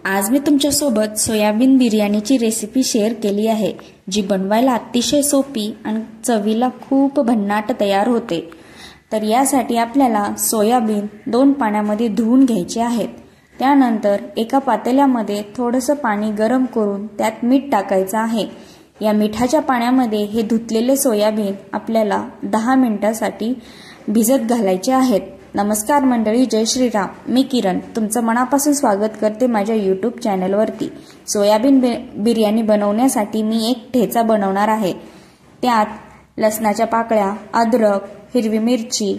आज मी तुमच्यासोबत soybean बिर्याणीची recipe share केली आहे, जी बनवायला अतिशय सोपी आणि चवीला खूप भन्नाट तयार होते। तर यासाठी आपल्याला सोयाबीन 2 पाण्यामध्ये धुवून घ्यायचे आहेत। त्यानंतर एका पातेल्यामध्ये थोडंसं पाणी गरम करून त्यात मीठ टाकायचं आहे। या मिठाच्या पाण्यामध्ये हे धुतलेले सोयाबीन आपल्याला 10 मिनिटांसाठी भिजत घालायचे आहेत। नमस्कार मंडळी, जय श्रीराम। मी किरण तुमचं मनापासून स्वागत करते माझ्या YouTube चॅनलवरती। सोयाबीन बिर्याणी बनवण्यासाठी मी एक ठेचा बनवणार आहे। त्यात लसणाच्या पाकळ्या, अद्रक, हिरवी मिरची,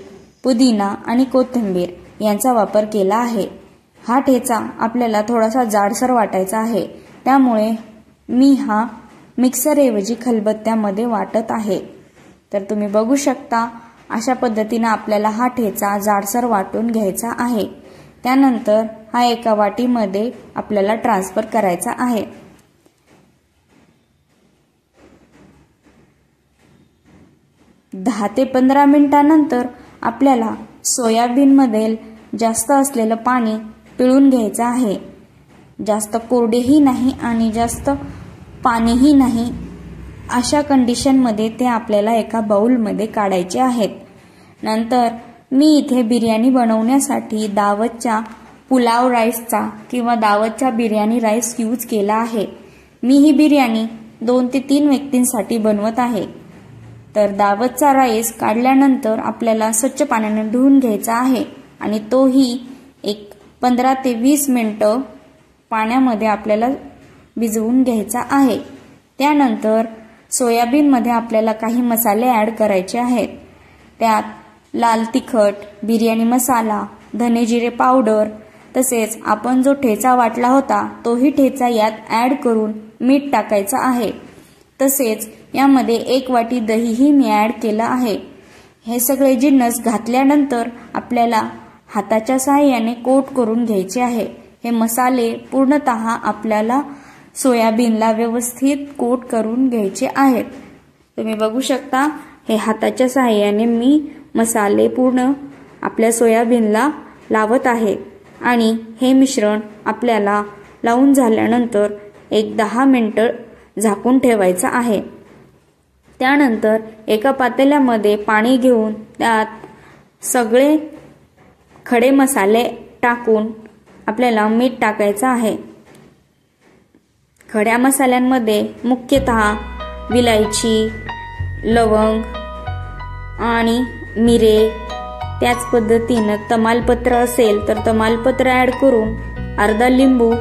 पुदिना आणि कोथिंबीर यांचा वापर केला आहे। हा ठेचा आपल्याला थोडासा जाडसर वाटायचा आहे, त्यामुळे मी हा मिक्सरऐवजी खलबत्त्यामध्ये वाटत आहे। तर तुम्ही बघू शकता, अशा पद्धतीने आपल्याला हा ठेचा जाडसर वाटून घ्यायचा आहे। त्यानंतर हा एका वाटीमध्ये आपल्याला ट्रान्सफर करायचा आहे। दहा ते 15 मिनिटांनंतर आपल्याला सोयाबीनमध्ये जास्त असलेलं पाणी पिळून घ्यायचं आहे। जास्त कोरडेही नाही आणि जास्त पाणीही नाही, अशा कंडिशनमध्ये ते आपल्याला एका बाउलमध्ये काढायचे आहेत। नंतर मी इथे बिर्याणी बनवण्यासाठी दावतच्या पुलाव राईसचा किंवा दावतच्या बिर्याणी राईस यूज केला आहे। मी ही बिर्याणी 2 ते 3 व्यक्तींसाठी बनवत आहे। तर दावतचा राईस काढल्यानंतर आपल्याला स्वच्छ पाण्याने धुवून घ्यायचा आहे आणि तोही एक 15 ते 20 मिनिटं पाण्यामध्ये आपल्याला भिजवून घ्यायचा आहे। त्यानंतर सोयाबीनमध्ये आपल्याला काही मसाले ॲड करायचे आहेत। त्यात लाल तिखट, बिर्याणी मसाला, धने जिरे पावडर, तसेच आपण जो ठेचा वाटला होता तोही ठेचा यात ॲड करून मीठ टाकायचं आहे। तसेच यामध्ये 1 वाटी दहीही मी ॲड केलं आहे। हे सगळे जिन्नस घातल्यानंतर आपल्याला हाताच्या साहाय्याने कोट करून घ्यायचे आहे। हे मसाले पूर्णतः आपल्याला सोयाबीनला व्यवस्थित कोट करून घ्यायचे आहेत। तुम्ही बघू शकता, हे हाताच्या साहाय्याने मी मसाले पूर्ण आपल्या सोयाबीनला लावत आहे आणि हे मिश्रण आपल्याला लावून झाल्यानंतर एक 10 मिनिटं झाकून ठेवायचं आहे। त्यानंतर एका पातेल्यामध्ये पाणी घेऊन त्यात सगळे खडे मसाले टाकून आपल्याला मीठ टाकायचं आहे। खड्या मसाल्यांमध्ये मुख्यतः विलायची, लवंग आणि मिरे, त्याच पद्धतीने तमालपत्र असेल तर तमालपत्र ॲड करून अर्धा लिंबू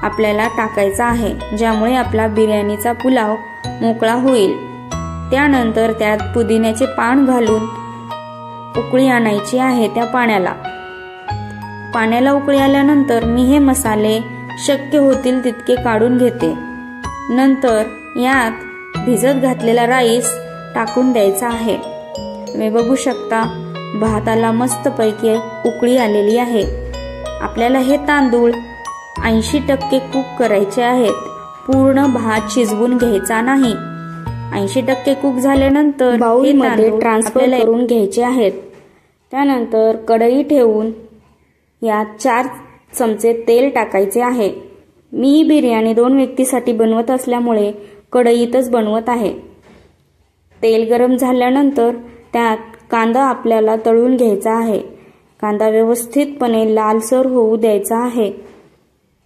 आपल्याला टाकायचा आहे, ज्यामुळे आपला बिर्याणीचा पुलाव मोकळा होईल। त्यानंतर त्यात पुदिन्याचे पान घालून उकळी आणायची आहे। त्या पाण्याला उकळी आल्यानंतर मी हे मसाले शक्य होतील तितके काढून घेते। नंतर यात भिजत घातलेला राईस टाकून द्यायचा आहे। तुम्ही बघू शकता, भाताला मस्तपैकी उकळी आलेली आहे। आपल्याला हे तांदूळ 80% कुक करायचे आहेत, पूर्ण भात शिजवून घ्यायचा नाही। 80% कुक झाल्यानंतर बाउलमध्ये ट्रान्सफर करून घ्यायचे आहेत। त्यानंतर कढई ठेवून यात 4 चमचे तेल टाकायचे आहे। मी ही बिर्याणी 2 व्यक्तीसाठी बनवत असल्यामुळे कढईतच बनवत आहे। तेल गरम झाल्यानंतर त्यात कांदा आपल्याला तळून घ्यायचा आहे। कांदा व्यवस्थितपणे लालसर होऊ द्यायचा आहे,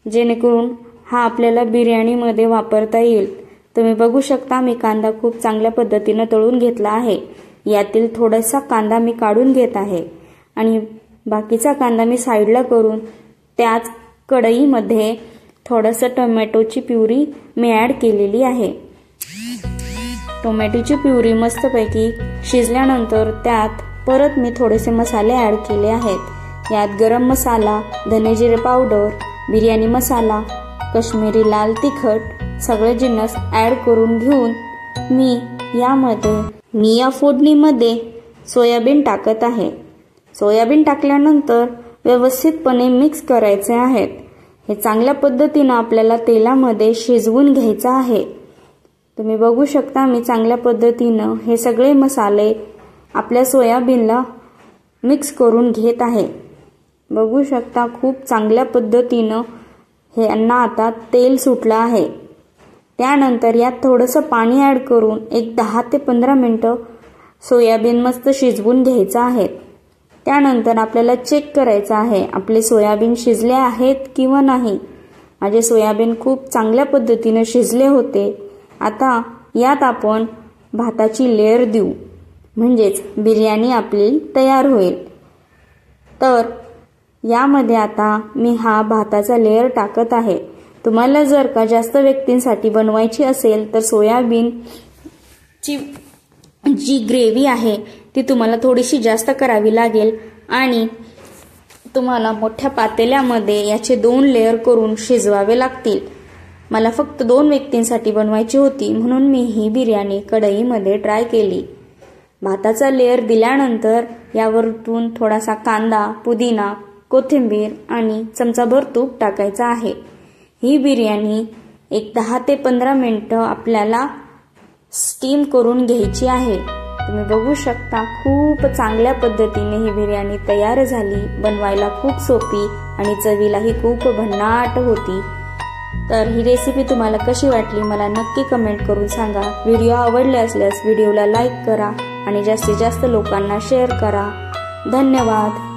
जेणेकरून हा आपल्याला बिर्याणीमध्ये वापरता येईल। तुम्ही बघू शकता, मी कांदा खूप चांगल्या पद्धतीने तळून घेतला आहे। यातील थोडासा कांदा मी काढून घेत आहे आणि बाकीचा कांदा मी साईडला करून त्याच कढईमध्ये थोडंसं टोमॅटोची प्युरी मी ॲड केलेली आहे। टोमॅटोची प्युरी मस्तपैकी शिजल्यानंतर त्यात परत मी थोडेसे मसाले ॲड केले आहेत। यात गरम मसाला, धने जिरे पावडर, बिर्याणी मसाला, काश्मीरी लाल तिखट सगळे जिन्नस ॲड करून घेऊन मी या फोडणीमध्ये सोयाबीन टाकत आहे। सोयाबीन टाकल्यानंतर व्यवस्थितपणे मिक्स करायचे आहेत। हे चांगल्या पद्धतीने आपल्याला तेलामध्ये शिजवून घ्यायचं आहे। तुम्ही बघू शकता, मी चांगल्या पद्धतीने हे सगळे मसाले आपल्या सोयाबीनला मिक्स करून घेत आहे। बघू शकता, खूप चांगल्या पद्धतीने हे यांना आता तेल सुटलं आहे. त्यानंतर यात थोडंसं पाणी ॲड करून एक 10 ते 15 मिनटं सोयाबीन मस्त शिजवून घ्यायचं आहे. त्यानंतर आपल्याला चेक करायचं आहे आपले सोयाबीन शिजले आहेत किंवा नाही. माझे सोयाबीन खूप चांगल्या पद्धतीने शिजले होते. आता यात आपण भाताची लेयर देऊ, म्हणजेच बिर्याणी आपली तयार होईल. तर यामध्ये आता मी हा भाताचा लेयर टाकत आहे. तुम्हाला जर का जास्त व्यक्तींसाठी बनवायची असेल तर सोयाबीनची जी ग्रेव्ही आहे ती तुम्हाला थोडीशी जास्त करावी लागेल आणि तुम्हाला मोठ्या पातेल्यामध्ये याचे 2 लेयर करून शिजवावे लागतील. मला फक्त 2 व्यक्तींसाठी बनवायची होती म्हणून मी ही बिर्याणी कढईमध्ये ट्राय केली. भाताचा लेयर दिल्यानंतर यावरून थोडासा कांदा, पुदिना, कोथिंबीर आणि चमचाभर तूप टाकायचं आहे. ही बिर्याणी एक 10 ते 15 मिनिटं आपल्याला स्टीम करून घ्यायची आहे. तुम्ही बघू शकता खूप चांगल्या पद्धतीने ही बिर्याणी तयार झाली. बनवायला खूप सोपी आणि चवीलाही खूप भन्नाट होती. तर ही रेसिपी तुम्हाला कशी वाटली मला नक्की कमेंट करून सांगा. व्हिडिओ आवडले असल्यास व्हिडिओला लाईक करा आणि जास्तीत जास्त लोकांना शेअर करा. धन्यवाद.